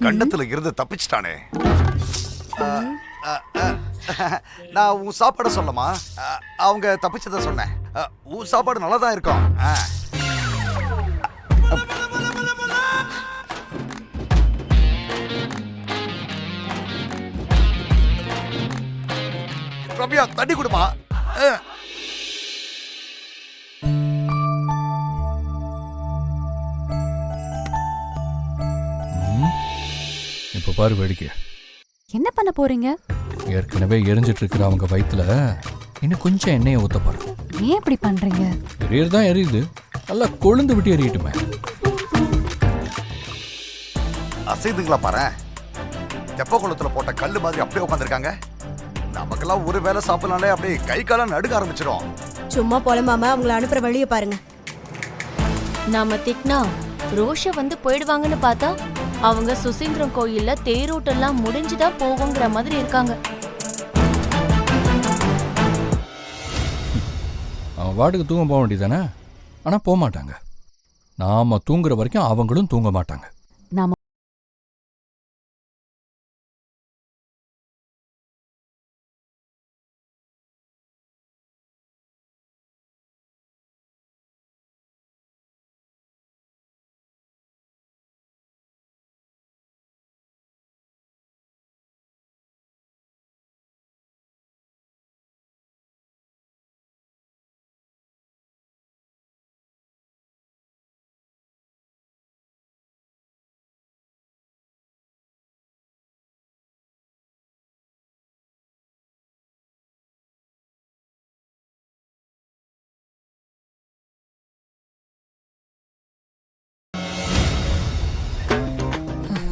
கண்டத்துல இருந்து தப்பிச்சிட்டானே. நான் உன் சாப்பாட சொல்லமா? அவங்க தப்பிச்சத சொன்னேன். உன் சாப்பாடு நல்லா தான் இருக்கும். ரம்யா, தண்ணி கொடுமா. இப்ப பாரு வேடிக்கை. என்ன பண்ண போறீங்க? ஏற்கனவே எரிஞ்சிட்டு இருக்கிற அவங்க வயித்துல இன்னும் கொஞ்சம் எண்ணெயை ஊத்த பாரு. ஏன் இப்படி பண்றீங்க? எரியதான் எரியுது, நல்லா கொழுந்து விட்டு எரியட்டுமே. அசைதுங்களா பாரு. தெப்ப குளத்துல போட்ட கல்லு மாதிரி அப்படியே உட்காந்துருக்காங்க. நமக்கெல்லாம் ஒரு வேலை சாப்பிடலாம்லே அப்படியே கை காலம் நடுக்க ஆரம்பிச்சிடும். சும்மா போலமாமா, அவங்கள அனுப்புற வழியை பாருங்க. நாம திட்டினா ரோஷ வந்து போயிடுவாங்கன்னு பார்த்தா அவங்க சுசீந்திரம் கோயில்ல தேரோட்டெல்லாம் முடிஞ்சுதான் போகுங்கிற மாதிரி இருக்காங்க. அவன் வாட்டுக்கு தூங்க போக வேண்டியதானே, ஆனா போக மாட்டாங்க. நாம தூங்குற வரைக்கும் அவங்களும் தூங்க மாட்டாங்க. நாம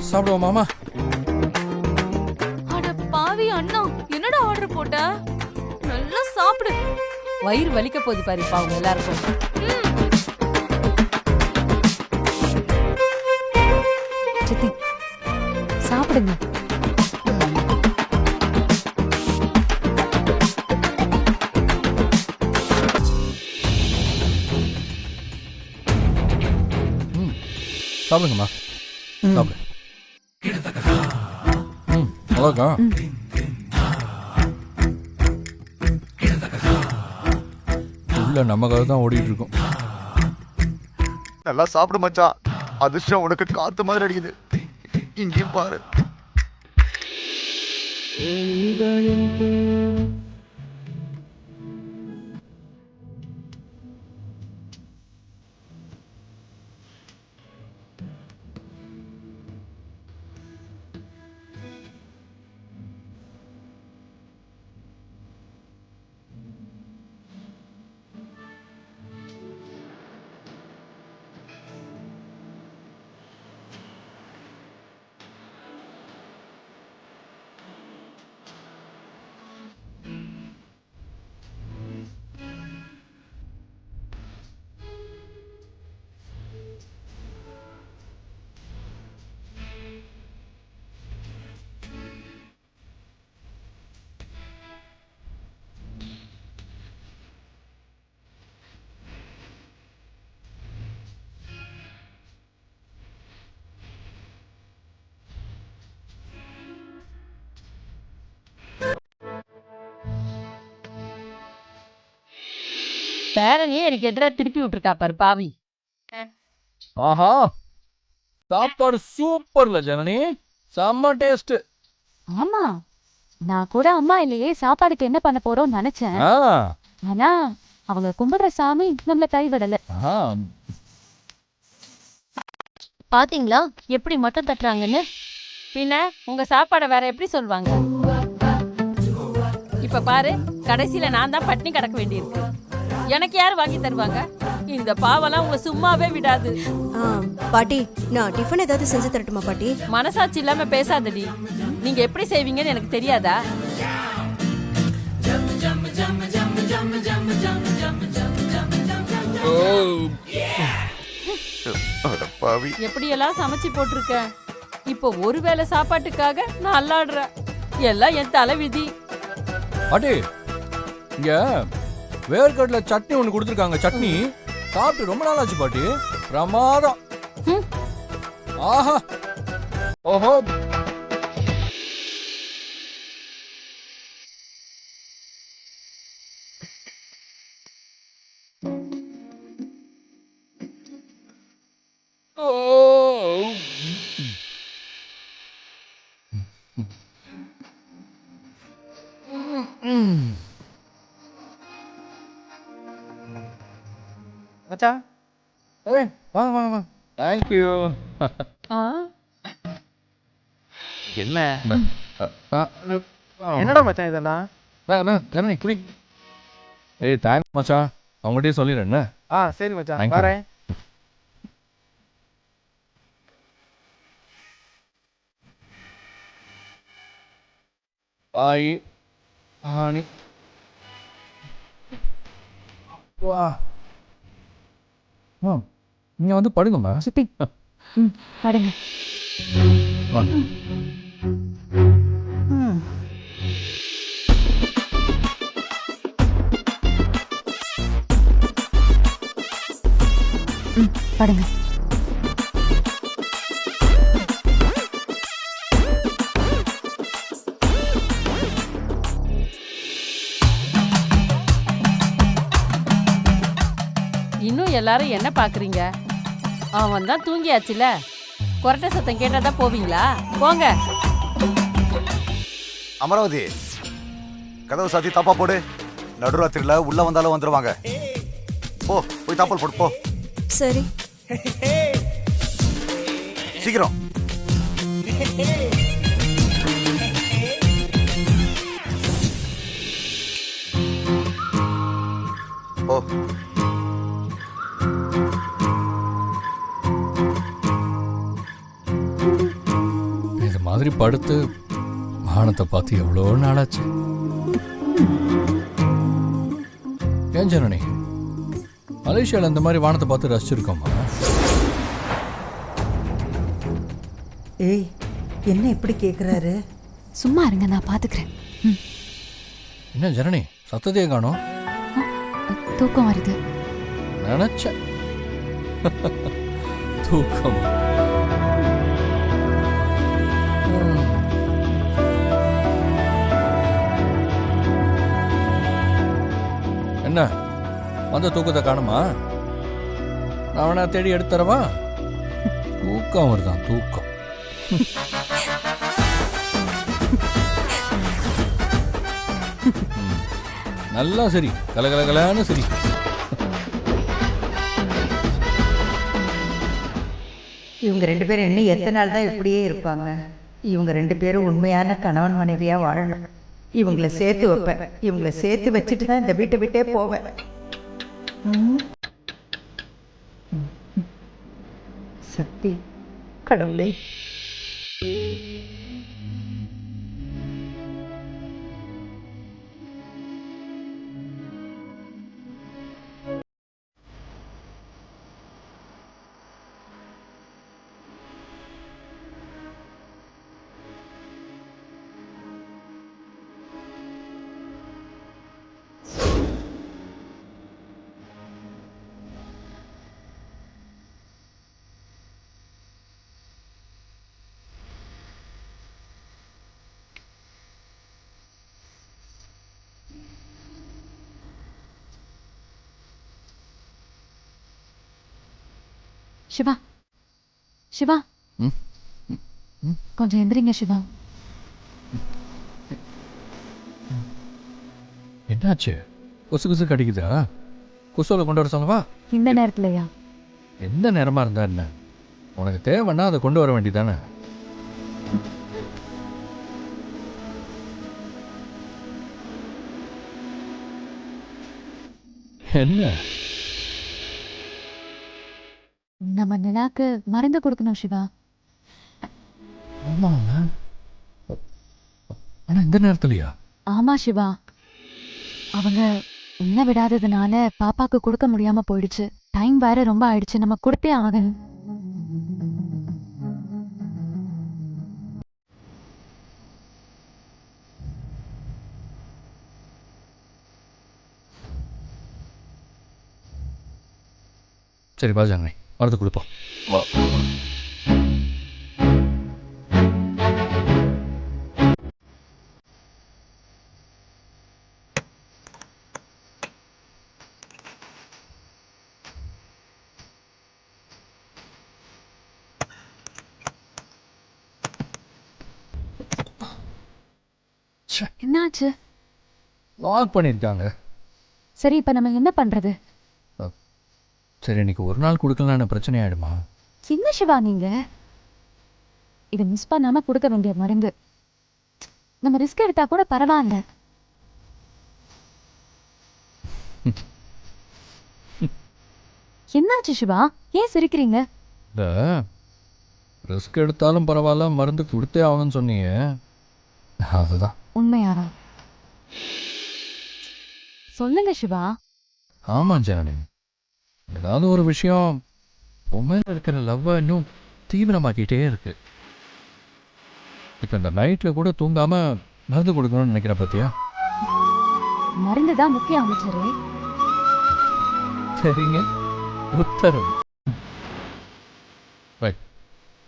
சாப்பிடுவோம் மாமா. அட பாவி அண்ணா, என்னடா ஆர்டர் போட்ட? நல்லா சாப்பிடு. வயிறு வலிக்க போகுது பாரு இப்ப அவங்க எல்லாருக்கும். சித்தி சாப்பிடுங்க. சாப்பிடுங்கம்மா, சாப்பிடு. அழகா உள்ள நமக்காக தான் ஓடிட்டு இருக்கோம். நல்லா சாப்பிடு மச்சான். அதிர்ஷ்டம் உனக்கு காத்து மாதிரி அடிக்குது. இங்கேயும் பாரு. பேரனையே எனக்கு எதிராக திருப்பி விட்டுருக்கா பாரு பாவி. ஆஹா, சாப்பாடு சூப்பர்ல ஜனனி, செம்ம டேஸ்ட். ஆமா, நான் கூட அம்மா இல்லையே சாப்பாடுக்கு என்ன பண்ண போறோம்னு நினைச்சேன். ஆனா அவங்க கும்பிடுற சாமி நம்மள கைவிடல. பாத்தீங்களா எப்படி மட்டம் தட்டுறாங்கன்னு? பின்ன உங்க சாப்பாடை வேற எப்படி சொல்லுவாங்க? இப்ப பாரு, கடைசியில நான் தான் பட்டினி கிடக்க வேண்டியிருக்கு. எனக்கு யாரு வாங்கி தருவாங்க? இந்த பாவெல்லாம் உங்களை சும்மாவே விடாது. பாட்டி, நான் டிஃபன் ஏதாவது செஞ்சு தரட்டுமா பாட்டி? மனசாட்சி இல்லாம பேசாதடி. நீங்க எப்படி செய்வீங்கன்னு எனக்கு தெரியாதா? எப்படியெல்லாம் சமைச்சு போட்டிருக்க. இப்போ ஒருவேளை சாப்பாட்டுக்காக நான் அல்லாடுறேன். எல்லாம் என் தலைவிதி. பாட்டி, இங்க வேர்க்கடல சட்னி ஒண்ணு கொடுத்துருக்காங்க. சட்னி சாப்பிட்டு ரொம்ப நாள் ஆச்சு பாட்டி. பிரமாதம். ஆஹா, ஓஹோ. மச்சான், ஏய், வாங்க வாங்க வாங்க. தேங்க்யூ. என்ன என்னடா மச்சான் இதெல்லாம்? கரணி குடி. ஏய் தேங்க்ஸ் மச்சான், அவங்ககிட்டயே சொல்லிடுறேன் என்ன. சரி மச்சான், Thank you. வரேன். பாய் ஆனி வா. நீங்கள் வந்து படுங்கம்மா. சுத்தி படுங்க. வாங்க. படுங்க. இன்னும் எல்லாரும் என்ன பாக்குறீங்க? அவன் தான் தூங்கியாச்சுல. கொரட்டை சத்தம் கேட்டாதான் போவீங்களா? போங்க. அமராவதி, கதவு சாத்தி தாப்பா போடு. நடுராத்திரில உள்ள வந்தாலும் வந்துருவாங்க. போ, போய் தாப்பால் போடு போ. சரி. சீக்கிரம். போ. இது மாதிரி படுத்து வானத்தை பார்த்து எவ்வளோ நாளாச்சு. ஏன் ஜனனி, மலேசியாவில் இந்த மாதிரி வானத்தை பார்த்து ரசிச்சிருக்கோமா? ஏய், என்ன இப்படி கேட்குறாரு? சும்மா இருங்க, நான் பாத்துக்கிறேன். என்ன ஜனனி, சத்தத்தையே காணோம். தூக்கம் வருது. நினைச்சேன். தூக்கம். என்ன வந்த தூக்கத்தை காணுமா? நான் வேணா தேடி எடுத்து தரவா? தூக்கம் வருதான் தூக்கம். நல்லா சரி, கலகலகலான்னு சரி. இவங்க ரெண்டு பேரும் இன்னும் எத்தனை நாள் தான் இப்படியே இருப்பாங்க? இவங்க ரெண்டு பேரும் உண்மையான கணவன் மனைவியாக வாழணும். இவங்களை சேர்த்து வைப்பேன். இவங்களை சேர்த்து வச்சுட்டு தான் இந்த வீட்டை விட்டே போவேன். சக்தி, கடவுளே. சிவா, சிவா, கொஞ்சம் எந்திரிங்க சிவா. என்னாச்சு? கொசு கொசு கடிக்குதா? கொசுவில் கொண்டு வர சொல்லவா? இந்த நேரத்துலயா? எந்த நேரமா இருந்தா என்ன? உனக்கு தேவைன்னா அதை கொண்டு வர வேண்டியதானே? என்ன? நம்ம நிலாக்கு மருந்து கொடுக்கணும் சிவா. ஆமாங்க. ஆனா இந்த நேரத்துலயா? ஆமா சிவா, அவங்க உன்ன விடாததுனால பாப்பாக்கு கொடுக்க முடியாம போயிடுச்சு. டைம் வேற ரொம்ப ஆயிடுச்சு, நம்ம கொடுத்தே ஆகணும். சரி வா ஜானகி, மருந்து கொடுப்போம். வா. என்னாச்சு? லாக் பண்ணியிருக்காங்க. சரி இப்ப நம்ம என்ன பண்றது? சரி இன்னைக்கு ஒரு நாள் கொடுக்கலன்னா பிரச்சனை ஆகிடுமா? சின்ன சிவா நீங்க இதை மிஸ் பண்ணாம கொடுக்க வேண்டிய மருந்து. நம்ம ரிஸ்க் எடுத்தா கூட பரவாயில்ல. என்னாச்சு சிவா, ஏன் சிரிக்கிறீங்க? இல்லை ரிஸ்க் எடுத்தாலும் பரவாயில்ல மருந்து கொடுத்தே ஆகணும்னு சொன்னீங்க, அதுதான். உண்மையாரா? சொல்லுங்க சிவா. ஆமாம் ஜானி, ஏதாவது ஒரு விஷயம் உண்மையில் இருக்கிற லவ்வை இன்னும் தீவிரமாக்கிட்டே இருக்கு. இப்போ இந்த நைட்டில் கூட தூங்காமல் மருந்து கொடுக்கணும்னு நினைக்கிற பார்த்தியா? மருந்து தான் முக்கியம் அமைச்சரே. சரிங்க, உத்தரவு. ரைட்,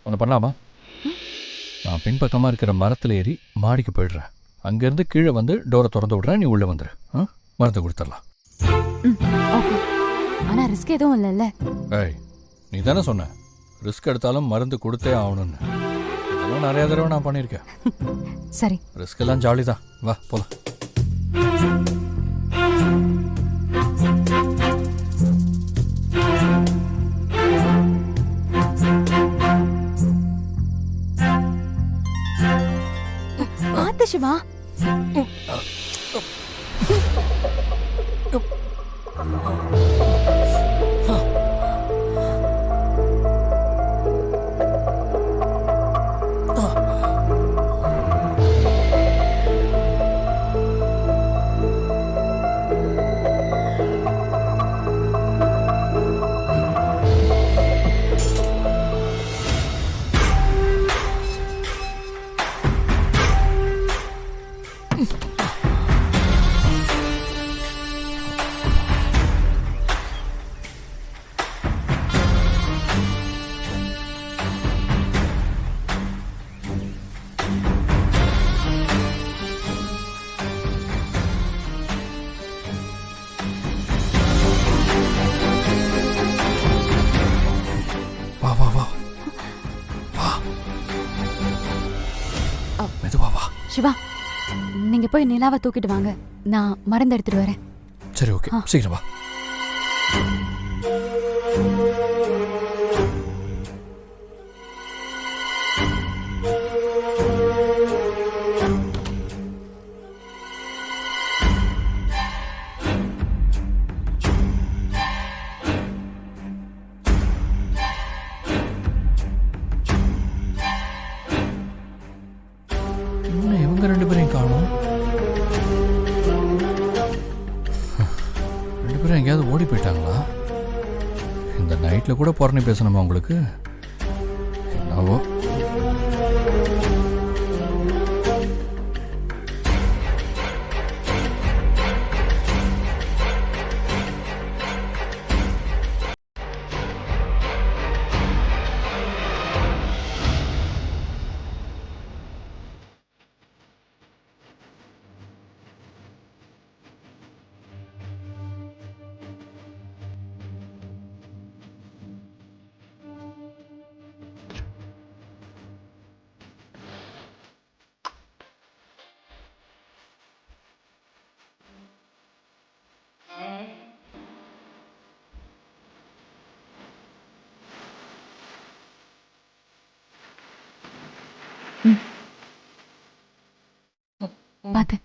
ஒன்று பண்ணலாமா? நான் பின்பக்கமாக இருக்கிற மரத்தில் ஏறி மாடிக்கு போயிடுறேன். அங்கேருந்து கீழே வந்து டோரை திறந்து விட்றேன், நீ உள்ளே வந்துடு. மருந்து கொடுத்துடலாம். ஓகே, ஆனா ரிஸ்க் எதுவும் இல்லைல்ல? ஏய், நீ தானே சொன்ன ரிஸ்க் எடுத்தாலும் மருந்து கொடுத்தே ஆகணும்னு. இதெல்லாம் நிறைய தடவை நான் பண்ணியிருக்கேன். சரி, ரிஸ்க் எல்லாம் ஜாலி தான், வா போலாம். பார்த்து சிவா. வா வா வா வா, மெதுவா வா. சிவா, நீங்க போய் நிலாவை தூக்கிட்டு வாங்க, நான் மருந்து எடுத்துட்டு வரேன். சரி ஓகே, சீக்கிரம் வா. இன்னும் இவங்க ரெண்டு பேரையும் காணோம். ரெண்டு பேரும் எங்கேயாவது ஓடி போயிட்டாங்களா? இந்த நைட்டில் கூட புறணி பேசணுமா உங்களுக்கு? என்னவோ. பார்த்து.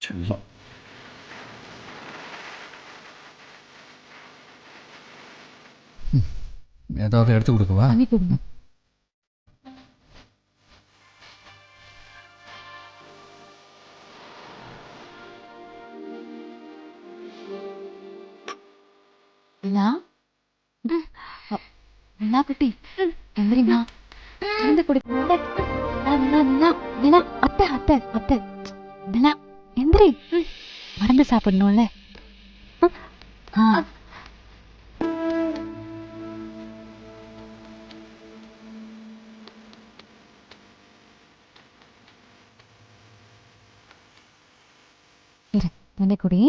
செல்லம். ஏதாவது எடுத்து கொடுக்கவா? தண்ணி கொடுங்க. நிலா, நிலா குட்டி, எந்திரிமா. மருந்து குடி. நிலா, நிலா, நிலா, அத்தை அத்தை அத்தை. நிலா, எந்திரி. மருந்து சாப்பிடணும்ல. இரு, தண்ணி குடி.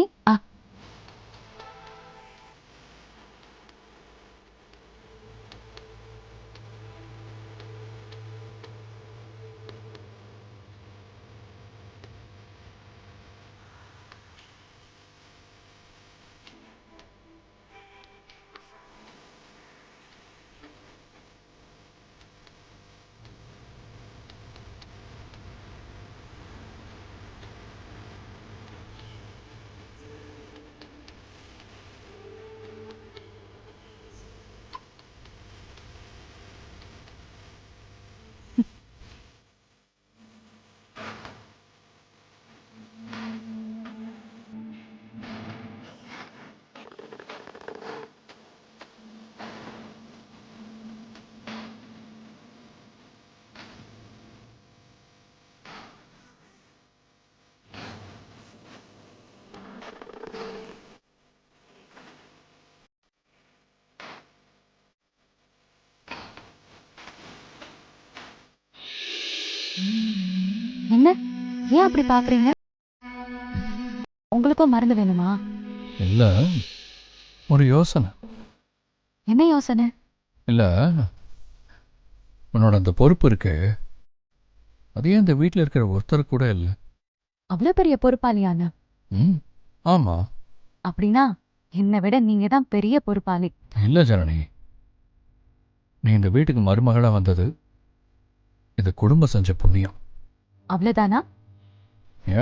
என்ன ஏன் அப்படி பாக்குறீங்க? உங்களுக்கும் மருந்து வேணுமா? இல்லை, ஒரு யோசனை. என்ன யோசனை? இல்லை, உன்னோட அந்த பொறுப்பு இருக்கு, அது ஏன் இந்த வீட்டில் இருக்கிற ஒருத்தர் கூட இல்லை? அவ்வளோ பெரிய பொறுப்பாளியான? ம், ஆமாம். அப்படின்னா என்னை விட நீங்க தான் பெரிய பொறுப்பாளி. இல்லை ஜனனி, நீ இந்த வீட்டுக்கு மருமகளாக வந்தது இந்த குடும்பம் செஞ்ச புண்ணியம். அவ்வளவுதானா?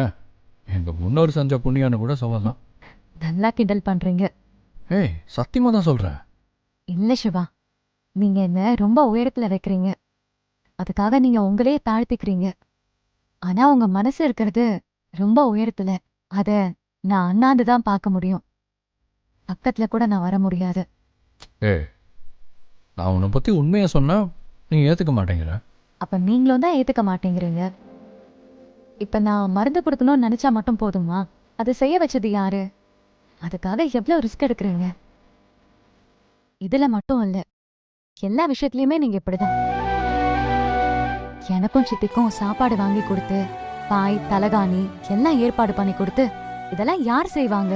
ஏன் எங்கள் முன்னோர் செஞ்ச புண்ணியம்னு கூட சொல்லலாம். நல்லா கிண்டல் பண்றீங்க. ஏய், சத்தியமாக தான் சொல்கிறேன். இல்ல சிவா, நீங்க என்ன ரொம்ப உயரத்துல வைக்கிறீங்க, அதுக்காக நீங்க உங்களே தாழ்த்திக்கிறீங்க. ஆனா உங்க மனசு இருக்கிறது ரொம்ப உயரத்துல, அத நான் அண்ணாந்து தான் பார்க்க முடியும். பக்கத்துல கூட நான் வர முடியாது. ஏய், நான் உன்னை பற்றி உண்மையை சொன்னால் நீ ஏற்றுக்க மாட்டேங்கிற. அப்ப நீங்களும் தான் ஏத்துக்க மாட்டேங்கிறீங்க. இப்ப நான் மருந்து கொடுக்கணும்னு நினைச்சா மட்டும் போதுமா? அதை செய்ய வச்சது யாரு? அதுக்காக எவ்வளவு ரிஸ்க் எடுக்கிறீங்க. இதுல மட்டும் இல்ல, எல்லா விஷயத்துலயுமே நீங்க இப்படிதான். எனக்கும் சித்திக்கும் சாப்பாடு வாங்கி கொடுத்து, பாய் தலகாணி எல்லாம் ஏற்பாடு பண்ணி கொடுத்து, இதெல்லாம் யார் செய்வாங்க?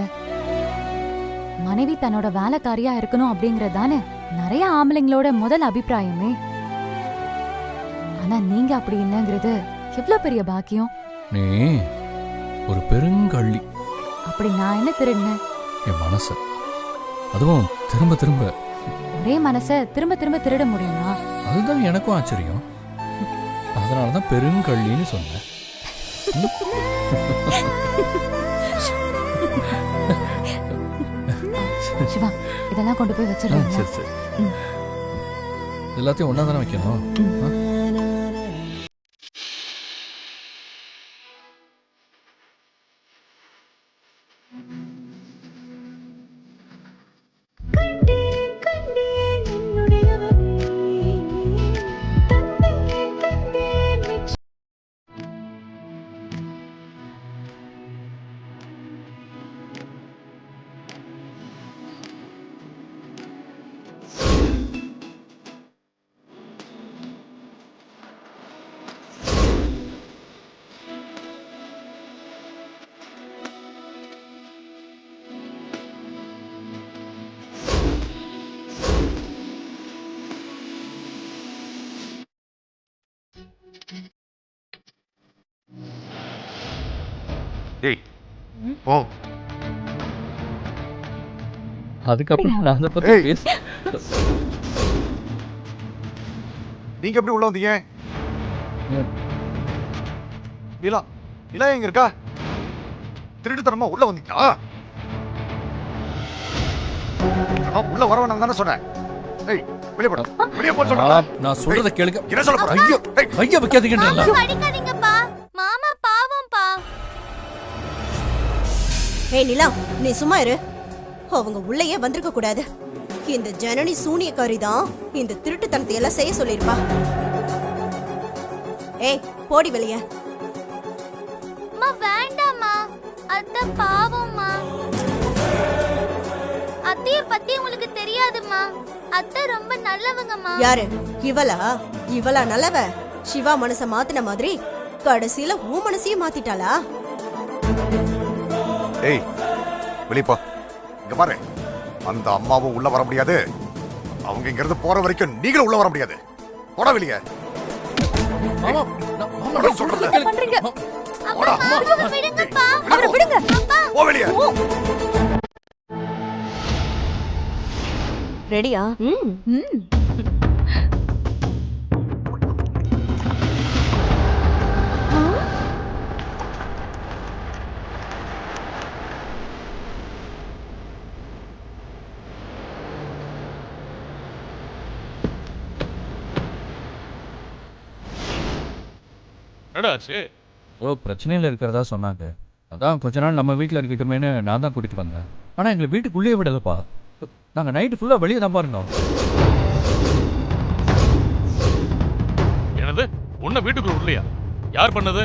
மனைவி தன்னோட வேலைக்காரியா இருக்கணும் அப்படிங்கறதானே நிறைய ஆம்பளைங்களோட முதல் அபிப்பிராயமே. ஆனா நீங்க அப்படி இல்லைங்கிறது எவ்வளவு பெரிய பாக்கியம். நீ ஒரு பெருங்கள்ளி. அப்படி நான் என்ன திருடினேன்? என் மனசை, அதுவும் திரும்ப திரும்ப. ஒரே மனசை திரும்ப திரும்ப திருட முடியுமா? அதுதான் எனக்கும் ஆச்சரியம். அதனால தான் பெருங்கள்ளின்னு சொன்னேன். சிவா, இதெல்லாம் கொண்டு போய் வச்சிருக்கீங்க. சரி சரி, எல்லாத்தையும் ஒன்றா தானே வைக்கணும். ஆ? ஏய் ஓ அதுக்கப்புறம் நான் அதை பற்றி ஏய். பேச. நீங்க எப்படி உள்ள வந்தீங்க? ஏன்? நிலா நிலா எங்க இருக்கா? திருட்டுத்தனமா உள்ள வந்தீங்களா? நான் உள்ள வர வேணாம் தானே சொன்னேன். ஏய் வெளியே போட, வெளியே போட சொல்றேன். நான் சொல்றத கேளுங்க. என்ன சொல்ல போற? ஐயோ, கைய வைக்காதீங்கன்றல. அடிக்காதீங்கப்பா, மாமா பாவம்பா. ஏய் நிலா, நீ சும்மா இரு. அவங்க உள்ளேயே வந்திருக்க கூடாது. இந்த ஜனனி சூனியக்காரி தான் இந்த திருட்டுத்தனத்தை எல்லாம் செய்ய சொல்லிருப்பா. ஏய் போடி வெளியே. அம்மா வேண்டாம்மா, அத்தை பாவம்மா. அத்தைய பத்தி உங்களுக்கு தெரியாதும்மா, அத்தை ரொம்ப நல்லவங்கம்மா. யாரு இவளா? இவளா நல்லவ? சிவா மனச மாத்தின மாதிரி கடைசியில உன் மனசையும் மாத்திட்டாளா? ஏய் வெளியே போ. இங்க பாரு, அந்த அம்மாவும் உள்ள வர முடியாது, அவங்க இங்க இருந்து போற வரைக்கும் நீங்களும் உள்ள வர முடியாது. போட வெளியே. மாமா, மாமா சொல்றத என்ன பண்றீங்க? போடா. அவரை விடுங்கப்பா. அவரை விடுங்க. போ வெளியே. ரெடியா? ஓ, பிரச்சனையில் இருக்கிறதா சொன்னாங்க. அதான் கொஞ்ச நாள் நம்ம வீட்டில் இருக்கட்டுமேனு நான் தான் கூட்டிட்டு வந்தேன். ஆனால் எங்களை வீட்டுக்குள்ளேயே விடலப்பா. நாங்கள் நைட்டு ஃபுல்லாக வெளியே தான் இருந்தோம். என்னது? உன்னை வீட்டுக்குள்ள இல்லையா? யார் பண்ணது?